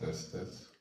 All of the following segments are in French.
Test, test.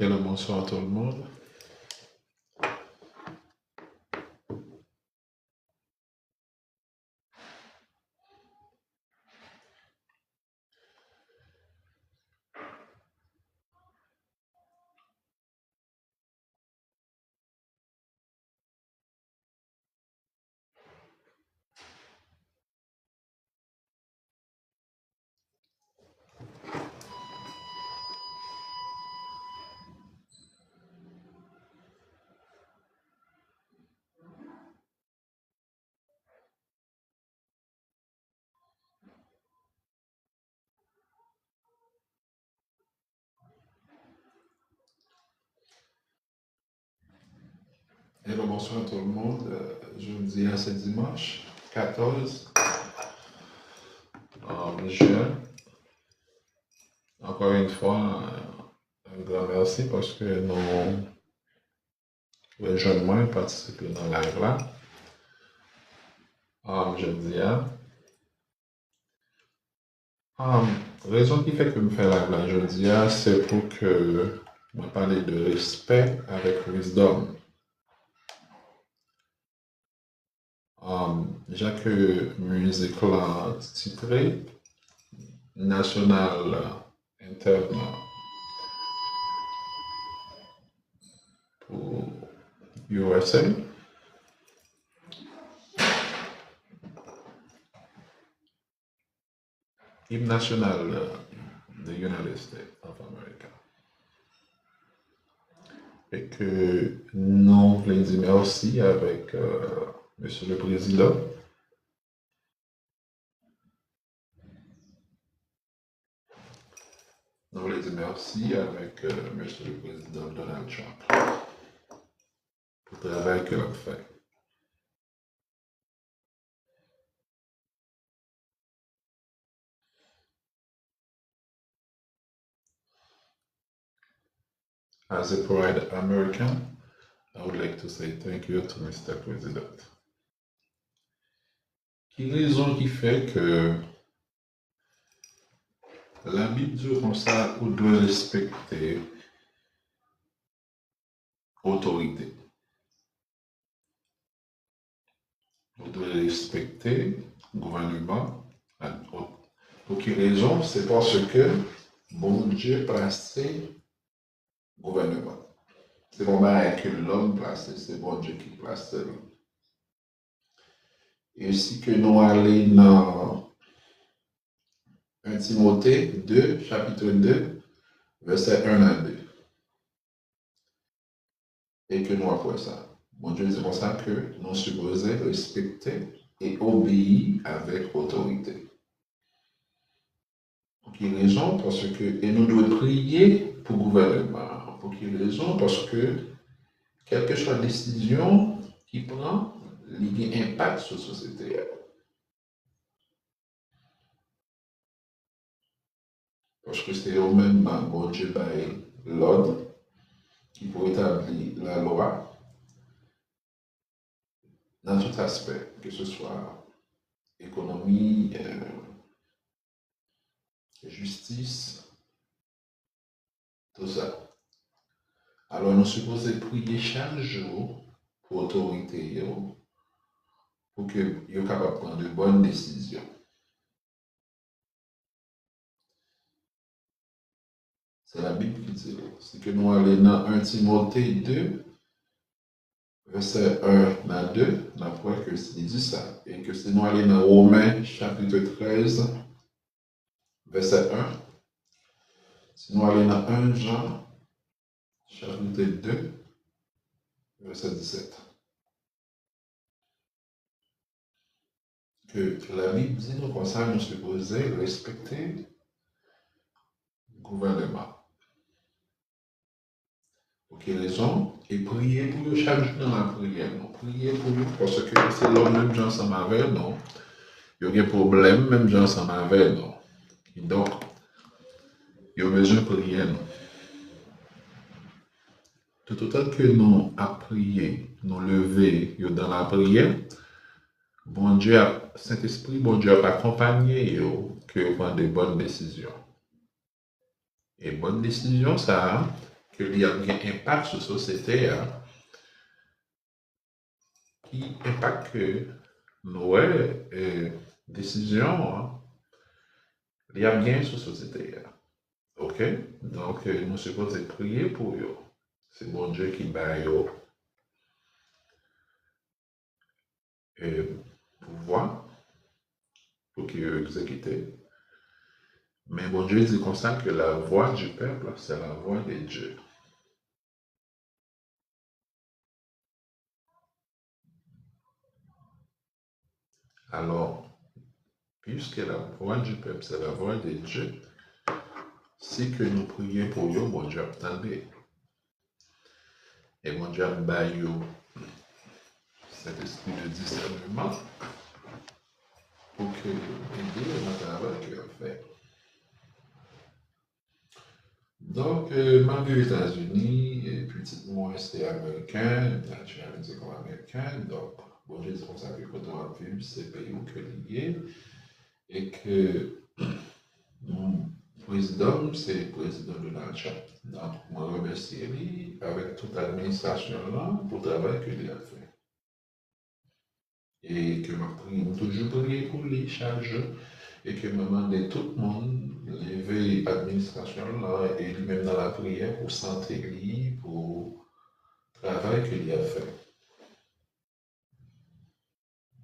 Hello, bonsoir tout le monde. Hello, bonsoir tout le monde. Jeudi à ce dimanche 14 juin. Encore une fois, un grand merci parce que les jeunes moins participé dans la live là. Jeudi à. Raison qui fait que je fais live là jeudi c'est pour que je parle de respect avec wisdom. J'ai que musique là titrée national interne pour USA. Hymne national des United States of America. Et que nous voulons dire merci avec Monsieur le Président. Nous voulons dire merci avec Monsieur le Président Donald Trump pour le travail qu'il a fait. As a proud American, I would like to say thank you to Mr. President. Qui raison qui fait que la Bible dit comme ça, on doit respecter l'autorité. On doit respecter le gouvernement. Pour quelle raison? C'est parce que bon Dieu placé gouvernement. C'est vraiment que l'homme placé, c'est bon Dieu qui place l'homme. Et si que nous allons dans 1 Timothée 2, chapitre 2, verset 1 à 2. Et que nous apprenons ça. Bon Dieu dit pour ça que nous supposons respecter et obéir avec autorité. Pour quelle raison? Parce que et nous devons prier pour le gouvernement. Pour quelle raison? Parce que quelle que soit la décision qu'il prend, il y a un impact sur la société. Parce que c'est au même bon Dieu l'ordre qui peut établir la loi dans tout aspect, que ce soit économie, justice, tout ça. Alors nous sommes supposés prier chaque jour pour l'autorité, pour qu'ils soient capables de prendre de bonnes décisions. C'est la Bible qui dit, c'est que nous allons dans 1 Timothée 2, verset 1 à 2, on voit que c'est dit ça. Et que si nous allons dans Romains, chapitre 13, verset 1, si nous allons dans 1 Jean, chapitre 2, verset 17. Que la Bible dit, nous, comme ça, nous supposons respecter le gouvernement. Pour quelle raison? Et prier pour eux chaque jour dans la prière. Non? Prier pour eux parce que c'est l'homme même gens ensemble avec nous. Il y a des problèmes même gens ensemble avec nous. Et donc, il y a besoin de prier. Tout autant que nous à prier, nous lever dans la prière, bon Dieu, Saint-Esprit, bon Dieu a accompagné que vous preniez de bonnes décisions. Et bonnes décisions, ça, que il y a un impact sur la société, hein, qui impacte que nos décisions, hein, il y a bien sur la société. Hein. OK? Donc, nous supposons prier pour eux. C'est bon Dieu qui bat eux pouvoir pour qu'ils exécutent. Mais bon Dieu dit comme ça que la voix du peuple, c'est la voix de Dieu. Alors, puisque la voix du peuple, c'est la voix de Dieu, si que nous prions pour eux, bon Dieu attendez. Et bon Dieu baille cet esprit de discernement pour que aider le travail qu'il a fait. Donc, malgré les États-Unis, et puis moi, c'est américain, nationalité comme américain, donc, bon Dieu, c'est comme ça que quand on a vu ces pays où que lié, et que le président, c'est le président Donald Trump. Donc, moi, je remercie lui avec toute l'administration là pour le travail qu'il a fait. Et que je toujours prié pour lui chaque jour. Et que je demandais tout le monde, lever l'administration là, et lui-même dans la prière pour santé lui, pour le travail qu'il a fait.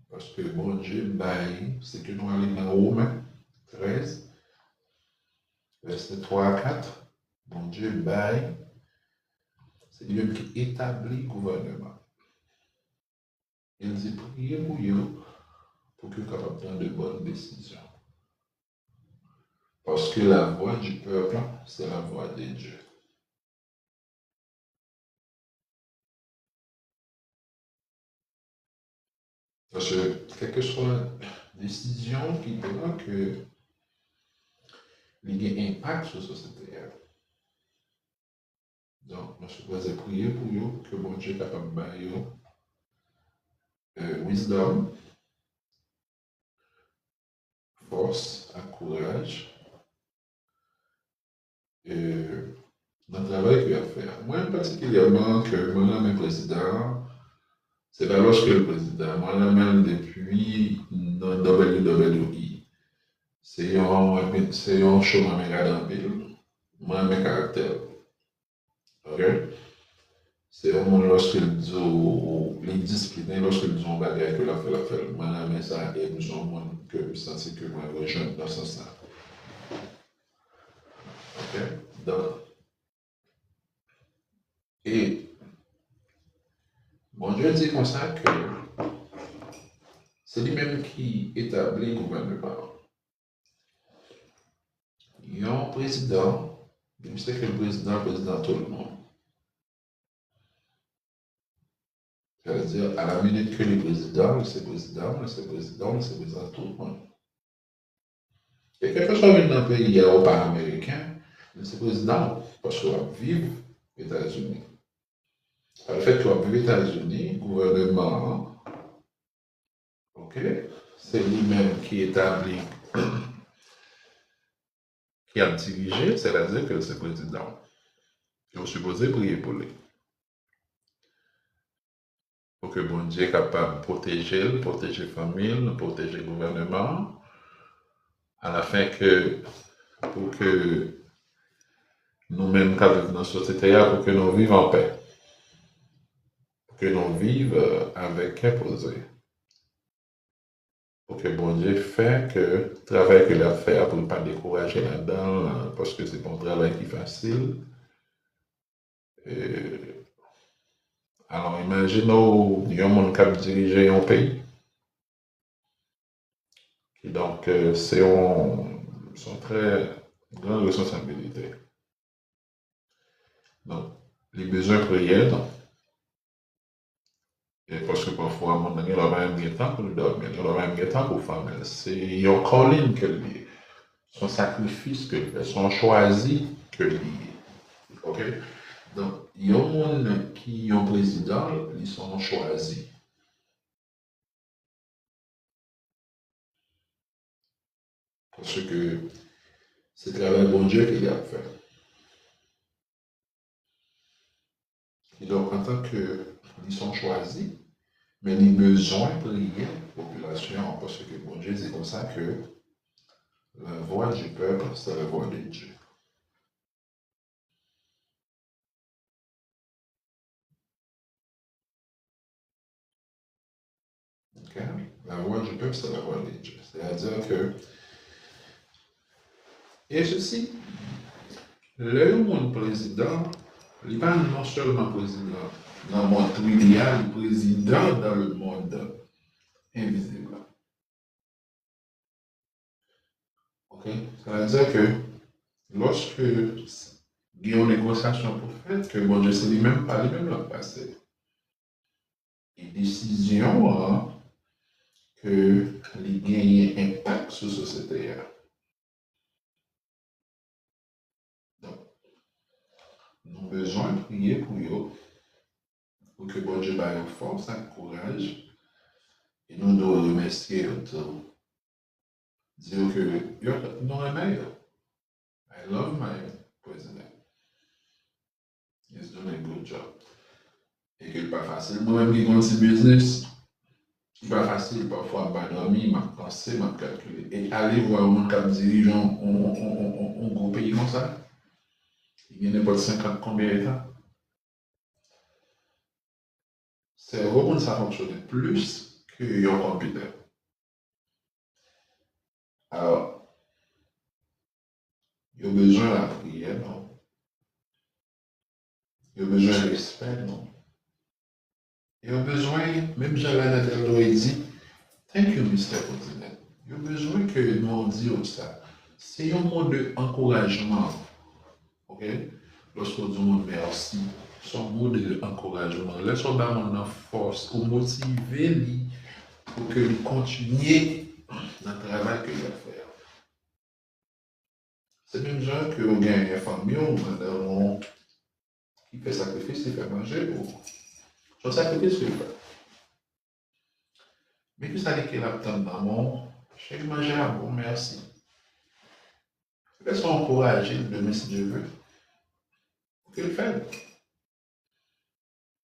Parce que bon Dieu, c'est que nous allons dans Romains 13, verset 3 à 4. Bon Dieu, c'est lui-même qui établit le gouvernement. Il dit priez pour eux pour qu'ils soient capables de prendre de bonnes décisions. Parce que la voix du peuple, c'est la voix de Dieu. Parce que, quelle que soit la décision qui prend, que il y a un impact sur la société. Donc, je suppose prier pour eux, que bon Dieu est capable de donner wisdom, force, courage, dans le travail qu'il a fait. Moi, particulièrement, que moi, mes présidents, c'est pas lorsque le président, moi, même depuis dans WWE, c'est un show qui m'a regardé en pile, moi, mes caractères. OK? C'est un monde lorsqu'il dit, les disciplines, lorsqu'il dit un bagage que la fait, moi, mais ça, et nous sommes monde que je sens que moi, rejoins dans ce sens-là. OK? Donc, et bon Dieu dit comme ça que c'est lui-même qui établit le gouvernement. Il y a un président, je sais que le président tout le monde. C'est-à-dire, à la minute que le président, c'est président, c'est président, c'est président tout le monde. Et quelque chose dans le pays pas américain, c'est président, parce qu'on va vivre aux États-Unis. Le fait qu'on va vivre aux États-Unis, gouvernement, ok, c'est lui-même qui établit, qui a dirigé, c'est-à-dire que c'est président. Et on supposé prier pour lui. Pour que bon Dieu est capable de protéger la famille, protéger le gouvernement, à la fin que, pour que nous-mêmes, quand nous dans la société, pour que nous vivions en paix. Pour que nous vivions avec imposé. Pour que bon Dieu fait que le travail qu'il a fait, pour ne pas décourager là-dedans, parce que c'est pas un travail qui est facile. Et, alors, imaginons, il y a un monde qui a dirigé un pays. Et donc, c'est une très grande responsabilité. Donc, les besoins prières, et parce que parfois, à un moment donné, il y a même temps pour dormir, il y a même temps pour faire. C'est un calling que lui, son sacrifice que lui, son choisi que lui. OK? Donc, il y a un monde qui ont président, ils sont choisis. Parce que c'est le travail bon Dieu qu'il a fait. Et donc, en tant qu'ils sont choisis, mais ils besoin de prier, population, parce que bon Dieu dit comme ça que la voix du peuple, c'est la voix de Dieu. Okay? La voix du peuple, c'est la voix de Dieu. C'est-à-dire que, et ceci, le monde président, il n'est pas non seulement président dans le monde trivial, il est président dans le monde invisible. Ok? C'est-à-dire que lorsque il y a une négociation pour faire, que bon Dieu, c'est lui-même, pas lui-même le passé. Et décision que les gagnent impact sur la société. Donc, nous avons besoin de prier pour eux, pour que bon Dieu ait force, courage, et nous devons remercier tout. Dire que nous aimons. I love my president. He's doing a good job. Et que n'est pas facile. Moi-même qui continue business, c'est pas facile parfois à dormir, m'a pensé, m'a calculé. Et aller voir un cap dirigeant, on gros pays comme ça. Il y a n'importe 50 combien d'États. C'est vraiment ça fonctionne plus que un computer. Alors, il y a besoin de la prière, non? Il y a besoin de respect, non? Il y a besoin, même Jean-Lana Dello dit, thank you, Mr. President. Il y a besoin que nous disions ça. C'est un mot d'encouragement. Ok? Lorsqu'on dit merci, c'est un mot d'encouragement. Laissons nous force pour motiver pour que nous continuions dans le travail que nous faisons. C'est même gens que vous gagnez une famille ou madame qui fait sacrifice, il fait manger pour. Son sacrifice qu'il fait. Mais que ça dit qu'il a tant d'amour, je vais manger à bon, merci. Laissons encourager demain si Dieu veut. Pour qu'il fasse.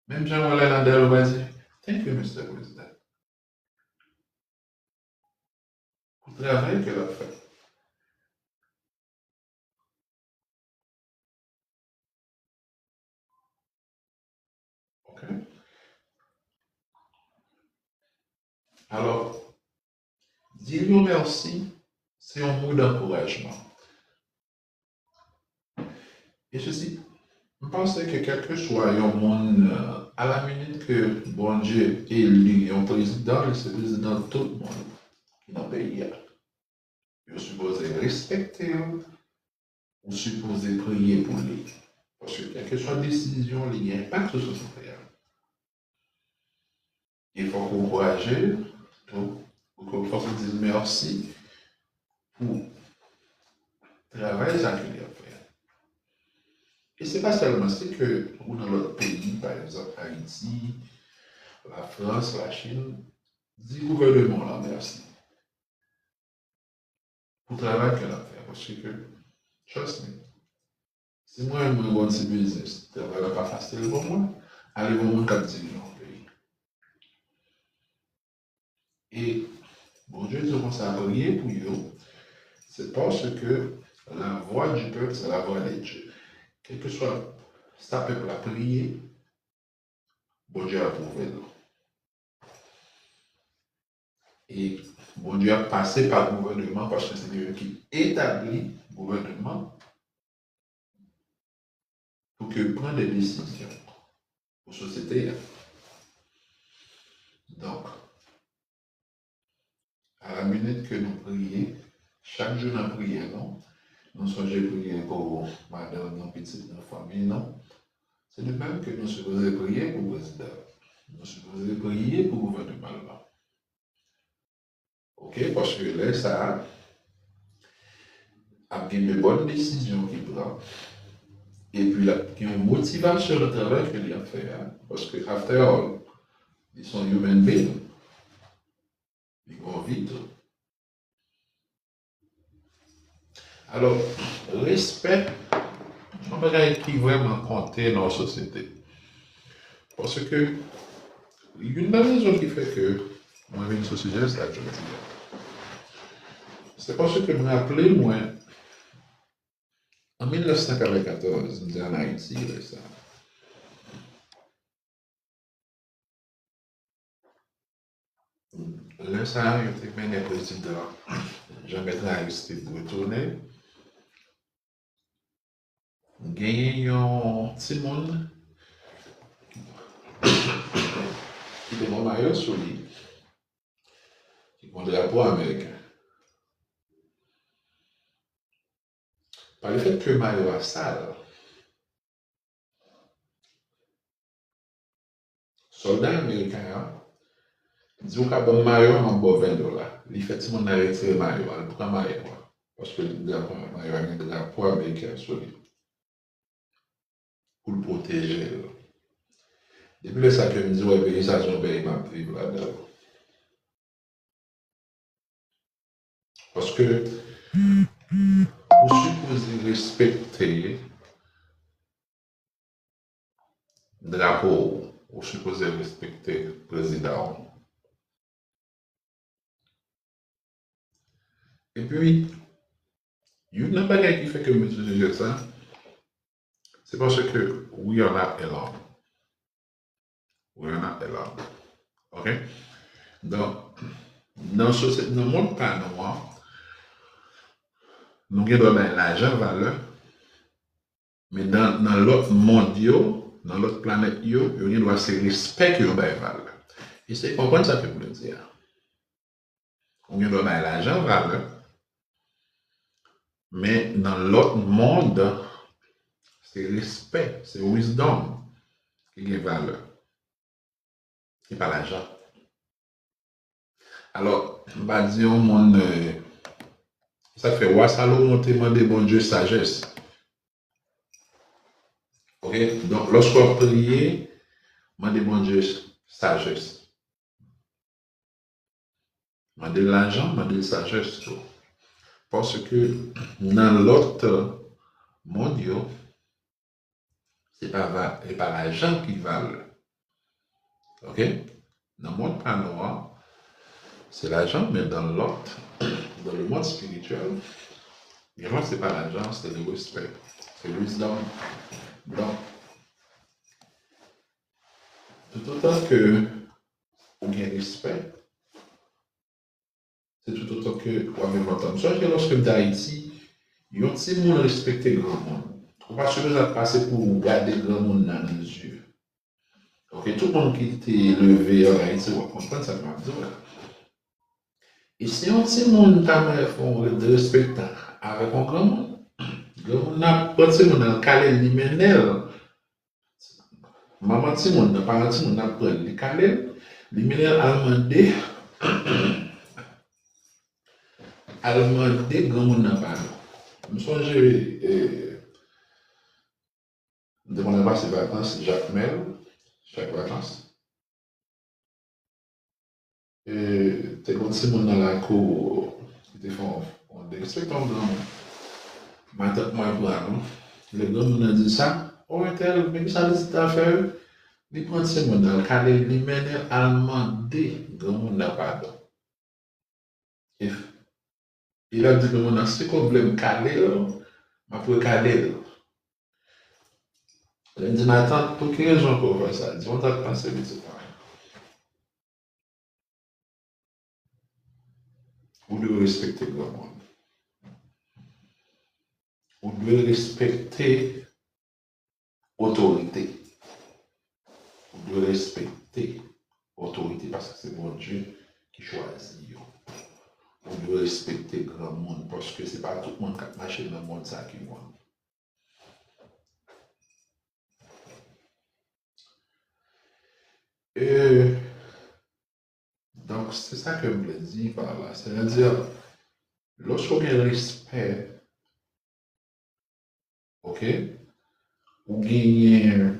Même Jean-Mollet Landel va dire, thank you, Mr. President. Pour le travail qu'il a fait. OK? Alors, dire merci, c'est un mot d'encouragement. Et ceci, je pense que quel que soit un monde, à la minute que bon Dieu élu un président, il se président de tout le monde qui dans le pays. Il est supposé respecter, ou supposé prier pour lui. Parce que quelle que soit la décision, il y a un impact sur la société. Il faut encourager, il faut se dire merci pour le travail qu'il a fait. Et ce n'est pas seulement c'est que dans l'autre pays, par exemple Haïti, la France, la Chine, dit gouvernement là merci pour le travail qu'elle a fait. Parce que, trust me, si moi je me bon business, le travail n'est pas facile pour moi, allez voir mon cap dirigeant au pays. Et bon Dieu dit qu'on s'est prié pour eux, c'est parce que la voix du peuple, c'est la voix de Dieu. Quel que soit sa peuple a prié, bon Dieu a approuvé. Et bon Dieu a passé par le gouvernement parce que c'est Dieu qui établit le gouvernement pour que prenne des décisions pour la société. Donc, à la minute que nous prions, chaque jour nous prions, non? Nous sommes prier pour madame, nos petites, nos familles, non? C'est de même que nous supposons prier pour le président. Nous supposons prier pour le gouvernement. Ok? Parce que là, ça a de bonnes décisions qu'il prend. Et puis, là, il y a une motivation de travail qu'il a fait. Hein? Parce que, after all, ils sont human beings. Ils vont vite. Alors, respect, c'est un bagage qui vraiment compter dans la société. Parce que, une des raisons qui fait que moi, je viens sur ce sujet, c'est que je me dis, c'est parce que je me rappelais, moi, en 1994, j'étais en Haïti, ça. Là, ça, il était bien président. Jean-Bertrand Aristide de retourner. Gagné un petit monde qui était mon maillot sur lui, qui est un drapeau américain. Par le fait que le maillot a sale, soldat américain, dit qu'il a un maillot en bas $20. Il fait tout le monde arrêter le maillot, il prend le maillot. Parce que le maillot a un drapeau américain sur lui. Pour le protéger. Depuis le sac, je me dis, ouais, pays, ça, j'ai un pays, ma vivre là-dedans. Parce que, vous supposez respecter le drapeau, vous supposez respecter le président. Et puis, il y a une bagaille qui fait que je me dis ça, c'est parce que, oui, on a élan. Oui, on a élan. OK? Donc, dans le monde panois, nous avons l'argent valeur, mais dans l'autre monde, dans l'autre planète, nous avons ce respect que nous avons valeur. Et c'est comprendre ça que je veux dire. On doit l'argent valeur, mais dans l'autre monde, c'est respect, c'est wisdom qui a valeur. Et pas l'argent. Alors, on va dire au monde, ça fait ouais, ça l'eau monter demander bon Dieu sagesse. Ok? Donc, lorsqu'on prie, demander bon Dieu sagesse. Demander l'argent, demander sagesse. Parce que dans l'autre monde, c'est pas l'argent qui valent. Ok? Dans le monde pas noir, c'est l'argent, mais dans l'autre, dans le monde spirituel, vraiment, c'est pas l'argent, c'est le respect. C'est le wisdom. Donc, tout autant que on a respect, c'est tout autant que on a même entendu. Soit que lorsque d'Haïti, il y a un petit monde respecté le grand monde. On va pas besoin de passer pour garder le grand monde dans les yeux. Ok, tout le monde qui était levé en Haïti, on va comprendre ça comme dire. Et si un petit monde font de respect avec un grand monde, le monde n'a pas de monde dans le calé liménel. Maman ti moun, parent ti moun n'a pas le calé, liménel allemandé, grand monde n'a pas. Je me songe, de mon passé vacances, Jacques Mel, chaque vacances. Et t'es comme si mon dans la cour, qui te font, on respecte un grand monde. Ma tête, moi, le grand monde a dit ça, oh, tel, mais ça veut dire à faire, il prend ce monde dans le cadre, il mène allemand, grand monde n'a pas. Il a dit que mon a ce problème calé, ma pour calé. Il a dit, ma tante, pour quelle raison pour faire ça? Il dit, on t'a pensé de ça. Vous devez respecter le grand monde. Vous devez respecter l'autorité. Vous devez respecter l'autorité parce que c'est mon Dieu qui choisit. Vous devez respecter le grand monde parce que ce n'est pas tout le monde qui a marché dans le monde ça qui voit. Donc, c'est ça que je voulais dire par là. C'est-à-dire, lorsqu'on a respect, ok, ou gagner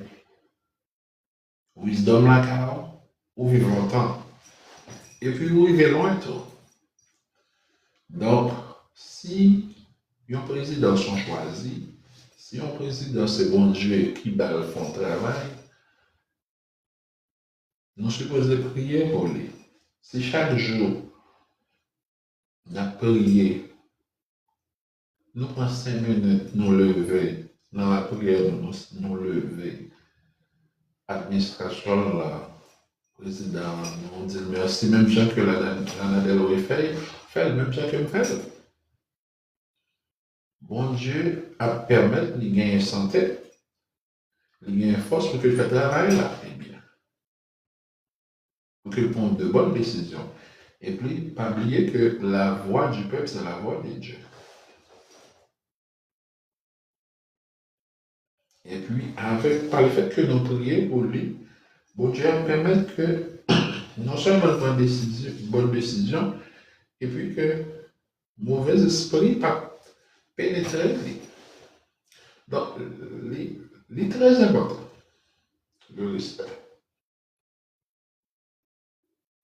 wisdom la car, ou vivre longtemps. Et puis, vous vivez loin tout. Donc, si un président sont choisis, si un président c'est bon Dieu qui bat le fond de travail, nous supposons prier pour lui. Si chaque jour, nous avons prié, nous prenons 5 minutes, nous lever, dans la prière, nous lever, administration là, président, nous dit merci, même gens que la Nadèle fait, même gens que me fait. Bon Dieu a permis de gagner santé, de gagner force pour que le travail là, eh bien, pour qu'il prenne de bonnes décisions. Et puis, pas oublier que la voix du peuple, c'est la voix de Dieu. Et puis, par le fait que nous prions pour lui, bon Dieu va permettre que non seulement prendre bonne décision, et puis que mauvais esprit pas pénétrer lui. Donc, c'est très important, le respect.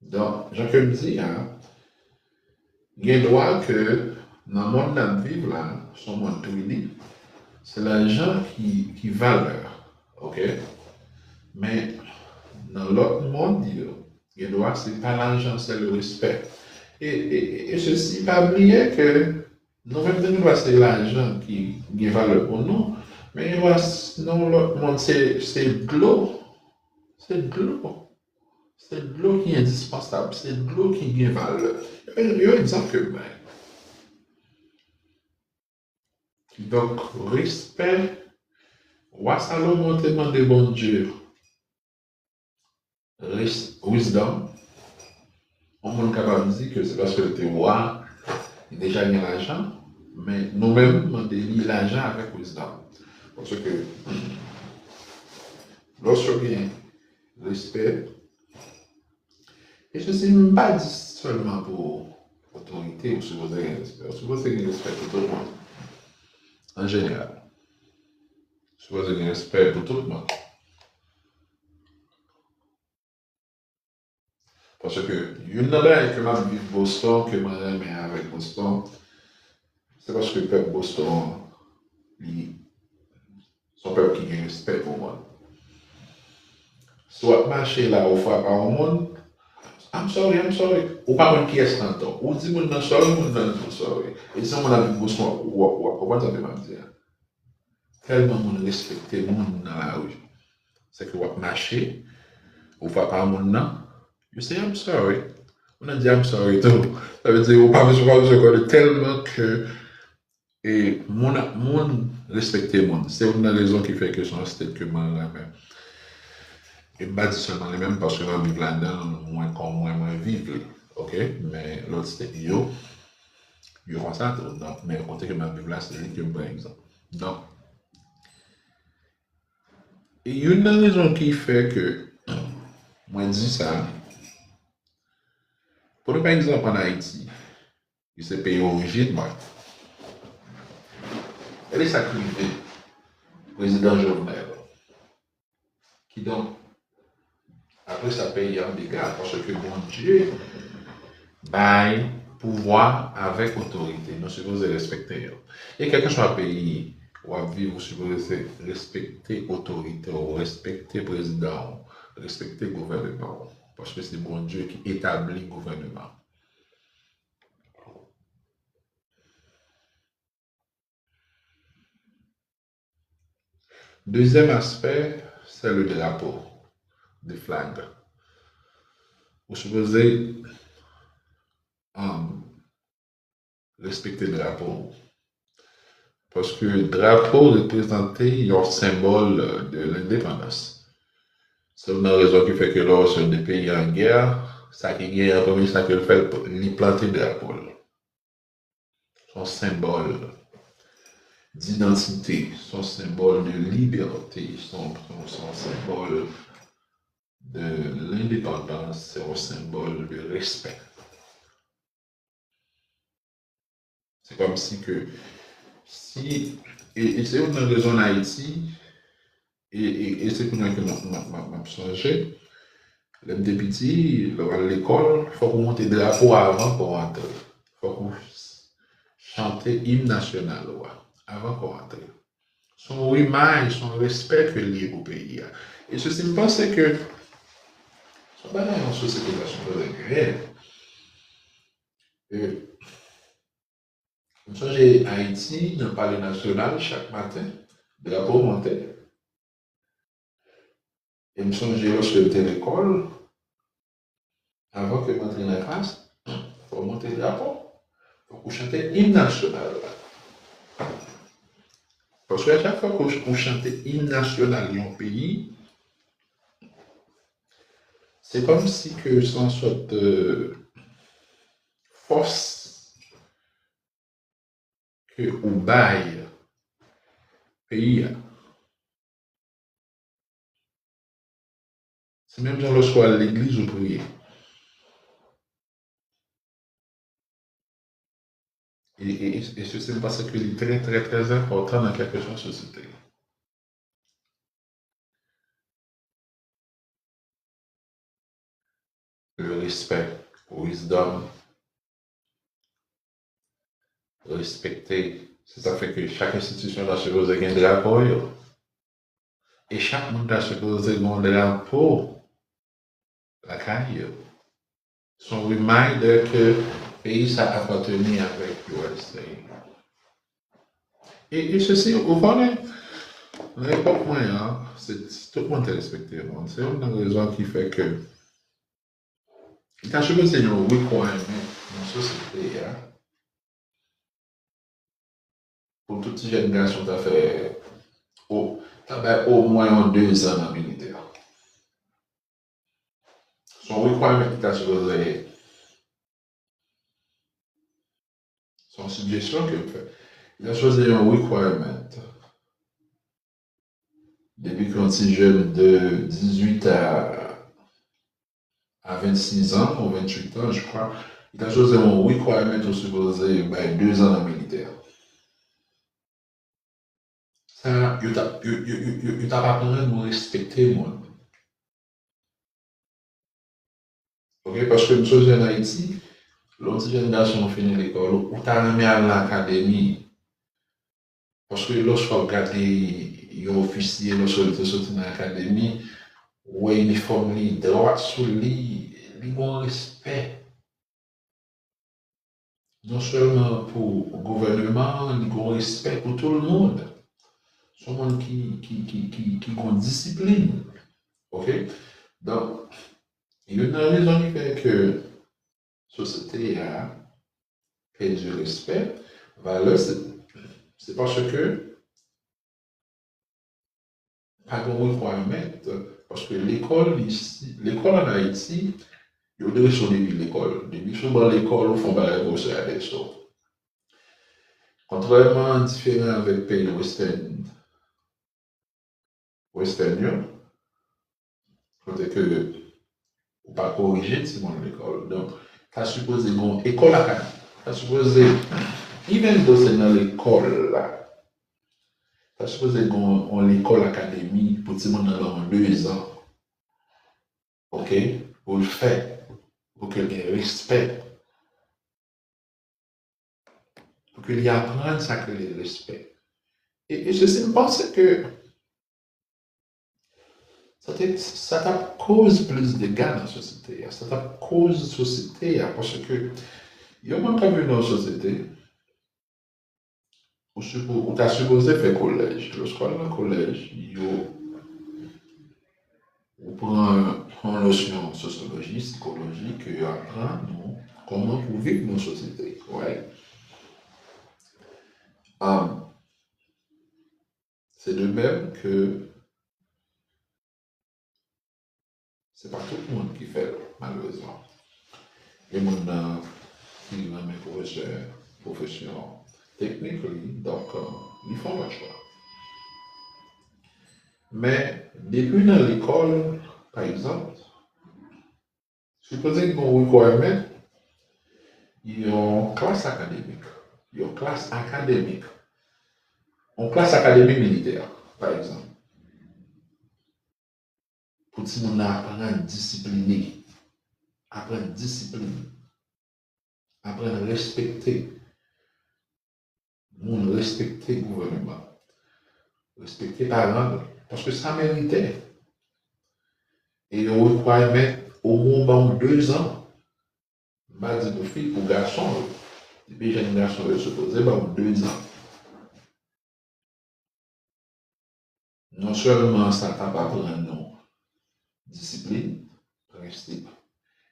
Donc, Jean-Claude me dit, hein, il y a un droit que dans le monde dans le vivre, là, son monde tout uni, c'est l'argent qui valeur, ok? Mais dans l'autre monde, il y a un droit, c'est pas l'argent, c'est le respect. Et ceci, pas oublier que nous-mêmes, c'est l'argent qui a valeur pour nous, mais dans l'autre monde, c'est de l'eau. C'est de l'eau. C'est de l'eau qui est indispensable, c'est de l'eau qui a valeur. Il y a un exemple que donc, respect, roi Salomon te demande bon Dieu, wisdom, on peut capable de dire que c'est parce que le roi, il a déjà gagné l'argent, mais nous-mêmes, on délie l'argent avec wisdom. Parce que lorsque il y a respect, et ceci ne pas dit seulement pour l'autorité ou supposer un respect, supposer un respect pour tout le monde, en général. Supposer un respect pour tout le monde. Parce que, une année que je vis Boston, que je m'aime avec Boston, c'est parce que le peuple Boston, son peuple qui a respect pour moi. Soit marcher là, ou faire par le monde, I'm sorry, ou pas mon qui est encore. Ou dit mon non sorry, mon non sorry. Et si on a vu Boston, comment ça peut me dire? Tellement mon respecter le monde dans la rue. C'est que vous marcher, ou faire par le monde, non. You say I'm sorry. On a dit I'm sorry tout. Ça veut dire, ou pas besoin de tellement que et mon respecter monde. C'est une raison qui fait que son style que moi la même. Et pas dit seulement les mêmes parce que moi vivre là-dedans, moins vivre. OK? Mais l'autre c'était yo font ça tout. Donc, mais au côté que ma vivre là, c'est lui qui me prend exemple. Donc, et une raison qui fait que moi dis ça, pour par exemple en Haïti, il s'est payé origine, moi. Elle est sacrifiée, président Jovenel, qui donc, après ça paye un dégât, parce que mon Dieu, bail pouvoir avec autorité, nous supposons respecter. Et quel que soit le pays où on vit, vous supposez respecter l'autorité, respecter le président, respecter le gouvernement, parce que c'est mon Dieu qui établit le gouvernement. Deuxième aspect, c'est le drapeau, des flags. Vous supposez respecter le drapeau. Parce que le drapeau représentait un symbole de l'indépendance. C'est une raison qui fait que lorsque des pays en guerre, ça qui est en premier, ça que le fait, il planter le drapeau. Son symbole d'identité, son symbole de liberté, son symbole de l'indépendance, c'est un symbole de respect. C'est comme si que, et c'est une raison en Haïti, et c'est pour ça que m'a changé, les petits, à l'école, il faut qu'on monte le drapeau avant qu'on rentre. Il faut qu'on chante l'hymne national avant qu'on rentre. Son image, son respect que lié au pays. Et ceci me pense que Ben, en société, la chose est réelle. Comme j'ai Haïti, dans le palais national, chaque matin, drapeau monté. Et me songe lorsque j'étais à l'école, avant que j'entre dans la classe, il faut monter le drapeau. Il faut chanter l'hymne national. Parce qu'à chaque fois qu'on chante l'hymne national dans un pays, c'est comme si que c'est une sorte de force que ou bail pays. C'est même genre lorsqu'on à l'église ou prier. Et ceci parce que c'est très très très important dans quelque chose de société. Le respect, wisdom, respecter. C'est ça fait que chaque institution a supposé avoir un drapeau. Et chaque monde a supposé avoir un drapeau. La caille. Son reminder que le pays ça appartenait avec l'Ouest. Et ceci, vous voyez, à l'époque moyenne, tout le monde est respecté. C'est une des raisons qui fait que il a supposé un requirement dans la société. Hein, pour toute génération, tu as fait au moins 2 ans dans le militaire. Son requirement qui t'a supposé, son suggestion que fait, il a choisi un requirement depuis qu'on est jeune de 18 à 26 ans ou 28 ans, je crois. Il a choisi un requirement pour supposer 2 ans dans le militaire. Ça, il t'a pas besoin de respecter moi. Ok, parce que nous sommes en Haïti, l'autre génération finit l'école, ou t'as remis à l'académie. Parce que lorsqu'on regarde les officiers, lorsqu'on sorti dans l'académie, ouais, uniforme, droit sous lui, il a un respect. Non seulement pour le gouvernement, il a un respect pour tout le monde. C'est un monde qui a une discipline. Ok? Donc, il y a une raison qui fait que la société a fait du respect. Valeur, c'est parce que, pas de requirement, parce que l'école ici, l'école en Haïti, il y a des choses depuis l'école. Depuis souvent l'école, on fait pas les à des choses. Contrairement différent avec les pays western, côté que ou pas corriger si mon l'école. Donc, tu as supposé une école académique. Tu as supposé, even though c'est dans l'école là, tu as supposé une école académique pour tout le monde dans 2 ans. OK? Pour le faire. Pour qu'il y ait respect. Pour qu'il y ait apprendre ça que le respect. Et je pense que ça t'a cause plus de dégâts dans la société. Ça t'a cause la société parce que il y a un vu dans la société où tu as supposé faire collège. Lorsqu'on est au collège, on prend une notion de sociologie, psychologie, qui apprend comment pour vivre dans la société. Ouais. C'est de même que c'est pas tout le monde qui fait, malheureusement. Il y a des gens qui ont mes professions techniques, donc ils font le choix. Mais depuis dans l'école, par exemple, supposez qu'on requirement, il y a une classe académique. Il y a une classe académique. Une classe académique militaire, par exemple. Pour que les gens apprennent discipliné, apprennent discipline, apprennent respecter. Respecter le gouvernement, respecter les parents, parce que ça méritait. Et le requirement au moins 2 ans, pas dit pour filles, pour garçons, depuis jeunes garçons, ils se posaient 2 ans. Non seulement ça t'a pas apprendre non discipline, principe,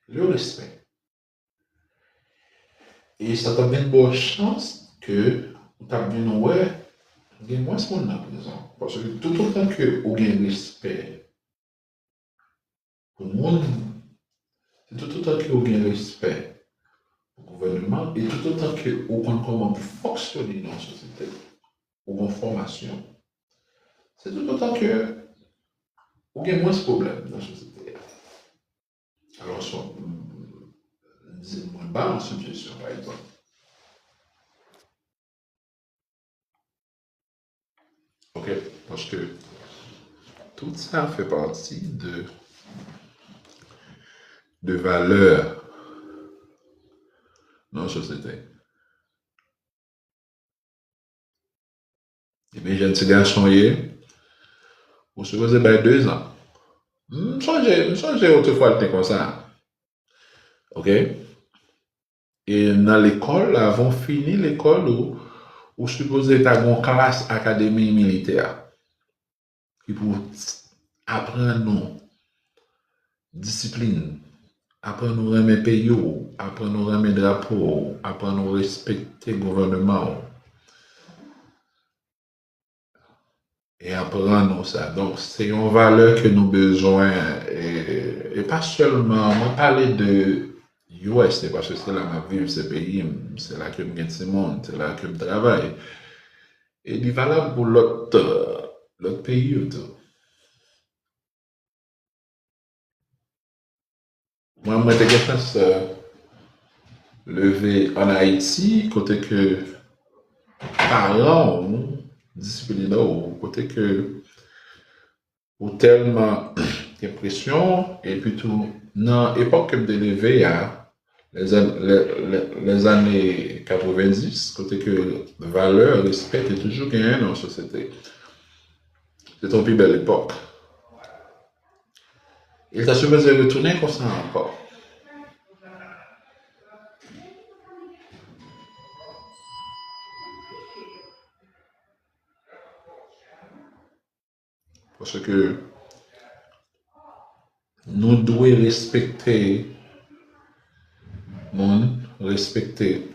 le respect. Et ça t'a bien une bonne chance que tu as bien ouais, il y a moins de monde dans la prison. Parce que tout autant que vous avez respect pour le monde, c'est tout autant que vous avez respect pour le gouvernement et tout autant que vous comprenez comment fonctionner dans la société, ou en formation, c'est tout autant que vous avez moins de problèmes dans la société. Alors, c'est moins bas en situation, par exemple. Ok, parce que tout ça fait partie de valeurs dans la société. Et bien, j'ai un petit garçon hier, vous supposez 2 ans. Je autrefois le comme ça. Ok? Et dans l'école, avant fini l'école, où supposé être une classe académie militaire. Qui pour apprendre nous discipline, apprendre nous aimer pays, apprendre nous aimer drapeau, apprendre nous respecter le gouvernement. Et apprendre ça. Donc, c'est une valeur que nous avons besoin. Et pas seulement, on parler de US, c'est parce que c'est là que je vis, ce pays, c'est là que je gagne ce monde, c'est là que je travaille. Et il est valable pour l'autre pays. Moi, j'ai chance lever en Haïti, côté que parents, disciplinés, côté que ou tellement d'impression et puis tout dans l'époque que je levé à les années 90 côté que valeur respect est toujours gagné dans la société, c'est une plus belle époque. Il t'a supposé retourner comme ça encore parce que nous devons respecter monde, respecter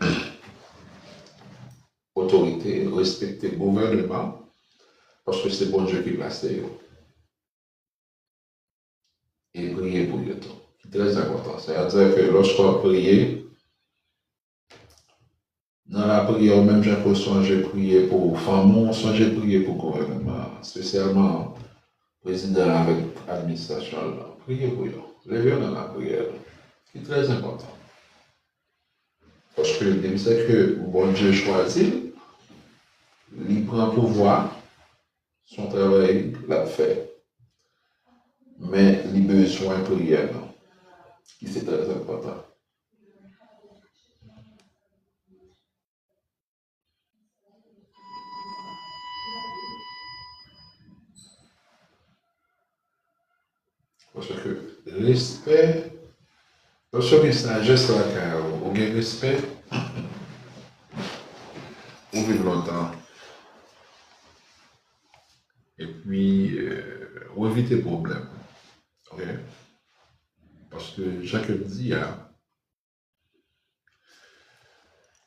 autorité, respecter gouvernement parce que c'est bon Dieu qui place et prier pour eux. C'est très important. C'est-à-dire que lorsqu'on prie, dans la prière, même j'ai songé prier pour les femmes, songé prier pour le gouvernement, spécialement le président avec l'administration. Priez pour eux. Levez dans la prière. C'est très important. Parce que c'est que bon Dieu choisit, il prend pouvoir, son travail l'a fait. Mais il a besoin de prière. C'est très important. Parce que respect, lorsque une sagesse là, on a respect, on vit longtemps. Et puis, on évite les problèmes. Ok? Parce que Jacques dit,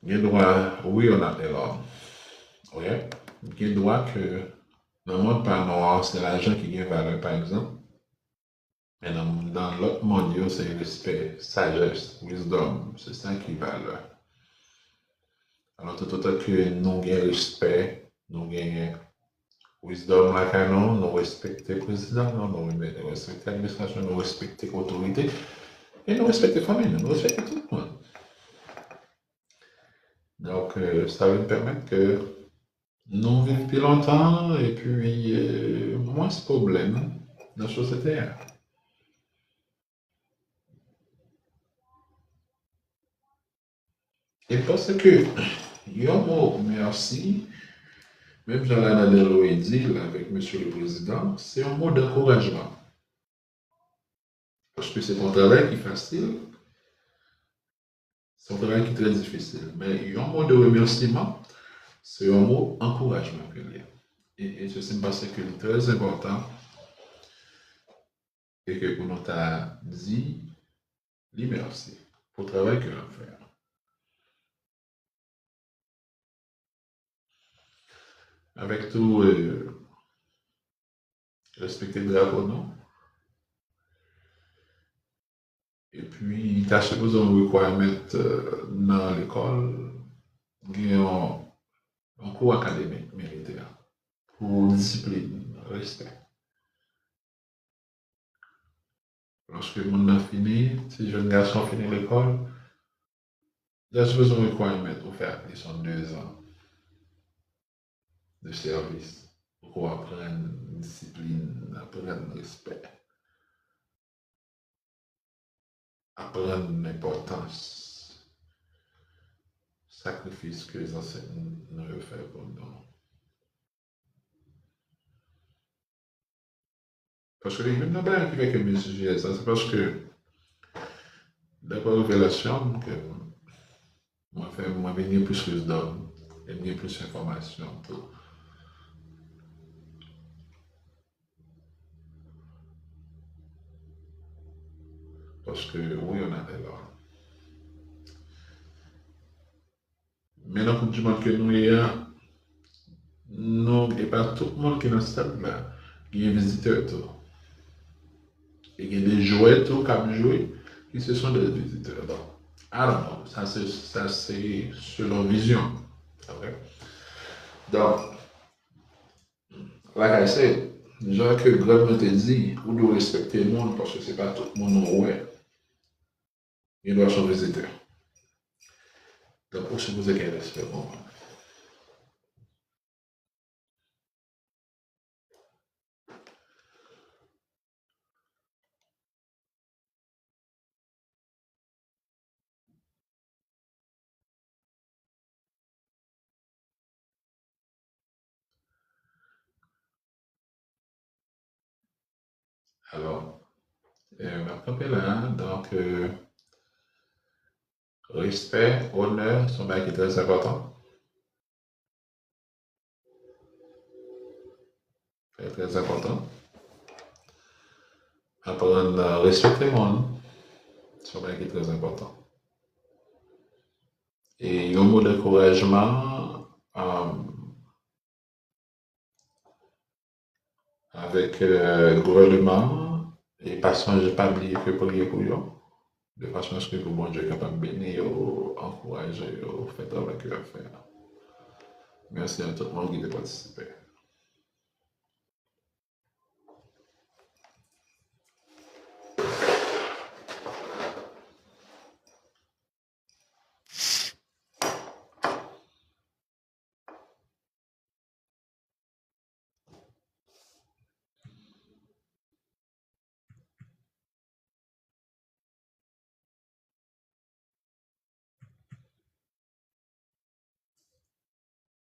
il y a droit, oui, on a l'homme. Ok? Il y a droit que dans le monde pas noir, c'est l'argent qui gagne valeur, par exemple. Mais dans l'autre monde, c'est respect, sagesse, wisdom, c'est ça qui valeur. Alors, tout autant que nous avons respect, nous avons wisdom la canon, nous respectons le président, nous respectons l'administration, nous respectons l'autorité et nous respectons la famille, nous respectons tout le monde. Donc, ça va nous permettre que nous vivions plus longtemps et puis moins de problèmes dans la société. Et parce que, il y a un mot merci, même Jean-Lana Deloé dit avec M. le Président, c'est un mot d'encouragement. Parce que c'est un travail qui est facile, c'est un travail qui est très difficile. Mais un mot de remerciement, c'est un mot encouragement que l'il y a. Et ceci me paraît que c'est très important et que pour nous t'a dit, lui merci pour le travail que l'on fait. Avec tout, respecter le drapeau, non? Et puis, tu as supposé un requirement dans l'école, il y a un cours académique militaire pour discipline, respect. Lorsque le monde a fini, si jeune garçon finit l'école, il a supposé un requirement pour faire ils sont 2 ans de service pour apprendre discipline, apprendre respect, apprendre l'importance, sacrifice que les enseignants nous fait pour nous. Parce que les gens qui fait que mes sujets, ça c'est parce que d'après révélation que moi venir plus d'hommes, et venir plus d'informations. Parce que oui, on a des là. Mais dans la Coupe du Monde que nous avons, nous, et pas tout le monde qui est dans ce stade-là, il y a des visiteurs tout. Et il y a des joueurs tout qui jouent, qui ce sont des visiteurs. Donc, I don't know, ça c'est selon vision. Okay? Donc, like I said, genre que Greg te dit, vous devez respecter le monde parce que c'est pas tout le monde ouais. Il doit être visiteur. Donc, vous supposez qu'il y a respect pour moi. Alors, ma propre là, donc, respect, honneur, sont bien qui est très important. Très, très important. Apprendre à respecter le monde, sont bien qui est très important. Et un mot d'encouragement avec le gouvernement, et pas songer pas oublier que prier pour eux, de façon à ce que le bon Dieu est capable de bénir, encourager, faire travail que faire. Merci à tout le monde qui a participé.